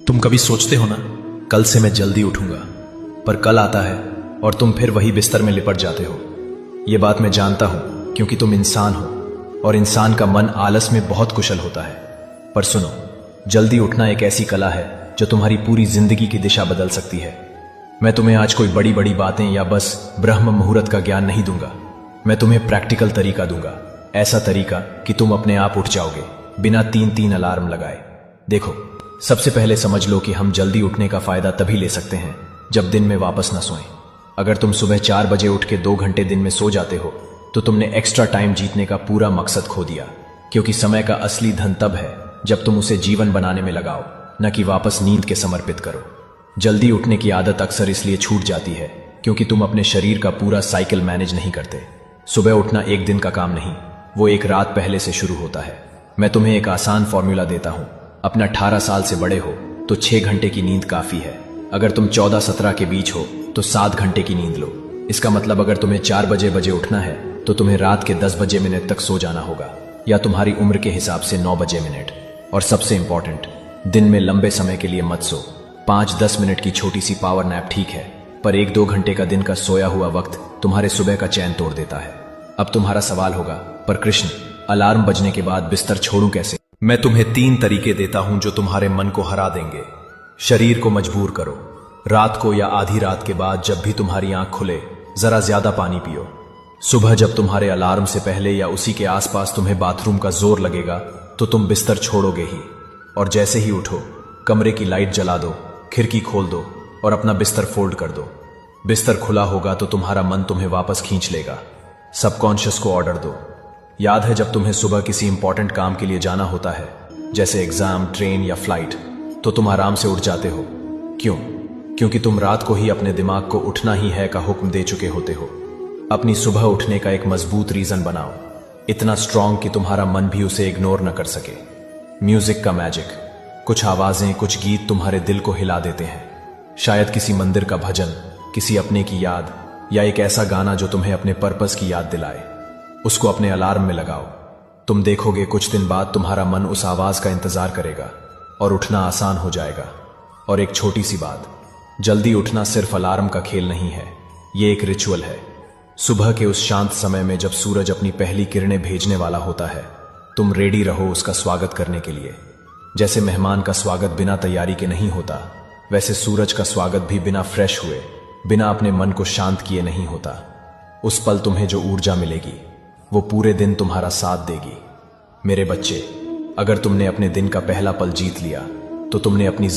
तुम कभी सोचते हो ना, कल से मैं जल्दी उठूंगा, पर कल आता है और तुम फिर वही बिस्तर में लिपट जाते हो। ये बात मैं जानता हूं, क्योंकि तुम इंसान हो और इंसान का मन आलस में बहुत कुशल होता है। पर सुनो, जल्दी उठना एक ऐसी कला है जो तुम्हारी पूरी जिंदगी की दिशा बदल सकती है। मैं तुम्हें आज कोई बड़ी बड़ी बातें या बस ब्रह्म मुहूर्त का ज्ञान नहीं दूंगा। मैं तुम्हें प्रैक्टिकल तरीका दूंगा, ऐसा तरीका कि तुम अपने आप उठ जाओगे, बिना 3-3 अलार्म लगाए। देखो, सबसे पहले समझ लो कि हम जल्दी उठने का फायदा तभी ले सकते हैं जब दिन में वापस न सोएं। अगर तुम सुबह 4 बजे उठ के 2 घंटे दिन में सो जाते हो तो तुमने एक्स्ट्रा टाइम जीतने का पूरा मकसद खो दिया, क्योंकि समय का असली धन तब है जब तुम उसे जीवन बनाने में लगाओ, न कि वापस नींद के समर्पित करो। जल्दी उठने की आदत अक्सर इसलिए छूट जाती है क्योंकि तुम अपने शरीर का पूरा साइकिल मैनेज नहीं करते। सुबह उठना एक दिन का काम नहीं, वो एक रात पहले से शुरू होता है। मैं तुम्हें एक आसान फॉर्मूला देता हूं। अपना 18 साल से बड़े हो तो 6 घंटे की नींद काफी है। अगर तुम 14-17 के बीच हो तो 7 घंटे की नींद लो। इसका मतलब अगर तुम्हें 4 बजे उठना है तो तुम्हें रात के 10 बजे मिनट तक सो जाना होगा, या तुम्हारी उम्र के हिसाब से 9 बजे मिनट। और सबसे इंपॉर्टेंट, दिन में लंबे समय के लिए मत सो। 5-10 मिनट की छोटी सी पावर नैप ठीक है, पर 1-2 घंटे का दिन का सोया हुआ वक्त तुम्हारे सुबह का चैन तोड़ देता है। अब तुम्हारा सवाल होगा, पर कृष्ण, अलार्म बजने के बाद बिस्तर छोड़ूं कैसे? मैं तुम्हें 3 तरीके देता हूं जो तुम्हारे मन को हरा देंगे। शरीर को मजबूर करो। रात को या आधी रात के बाद जब भी तुम्हारी आंख खुले, जरा ज्यादा पानी पियो। सुबह जब तुम्हारे अलार्म से पहले या उसी के आसपास तुम्हें बाथरूम का जोर लगेगा तो तुम बिस्तर छोड़ोगे ही। और जैसे ही उठो, कमरे की लाइट जला दो, खिड़की खोल दो और अपना बिस्तर फोल्ड कर दो। बिस्तर खुला होगा तो तुम्हारा मन तुम्हें वापस खींच लेगा। सबकॉन्शियस को ऑर्डर दो। याद है जब तुम्हें सुबह किसी इंपॉर्टेंट काम के लिए जाना होता है, जैसे एग्जाम, ट्रेन या फ्लाइट, तो तुम आराम से उठ जाते हो। क्यों? क्योंकि तुम रात को ही अपने दिमाग को उठना ही है का हुक्म दे चुके होते हो। अपनी सुबह उठने का एक मजबूत रीजन बनाओ, इतना स्ट्रांग कि तुम्हारा मन भी उसे इग्नोर न कर सके। म्यूजिक का मैजिक। कुछ आवाजें, कुछ गीत तुम्हारे दिल को हिला देते हैं। शायद किसी मंदिर का भजन, किसी अपने की याद, या एक ऐसा गाना जो तुम्हें अपने पर्पस की याद दिलाए। उसको अपने अलार्म में लगाओ। तुम देखोगे कुछ दिन बाद तुम्हारा मन उस आवाज का इंतजार करेगा और उठना आसान हो जाएगा। और एक छोटी सी बात, जल्दी उठना सिर्फ अलार्म का खेल नहीं है, ये एक रिचुअल है। सुबह के उस शांत समय में जब सूरज अपनी पहली किरणें भेजने वाला होता है, तुम रेडी रहो उसका स्वागत करने के लिए। जैसे मेहमान का स्वागत बिना तैयारी के नहीं होता, वैसे सूरज का स्वागत भी बिना फ्रेश हुए, बिना अपने मन को शांत किए नहीं होता। उस पल तुम्हें जो ऊर्जा मिलेगी वो पूरे दिन तुम्हारा साथ देगी। मेरे बच्चे, अगर तुमने अपने दिन का पहला पल जीत लिया तो तुमने अपनी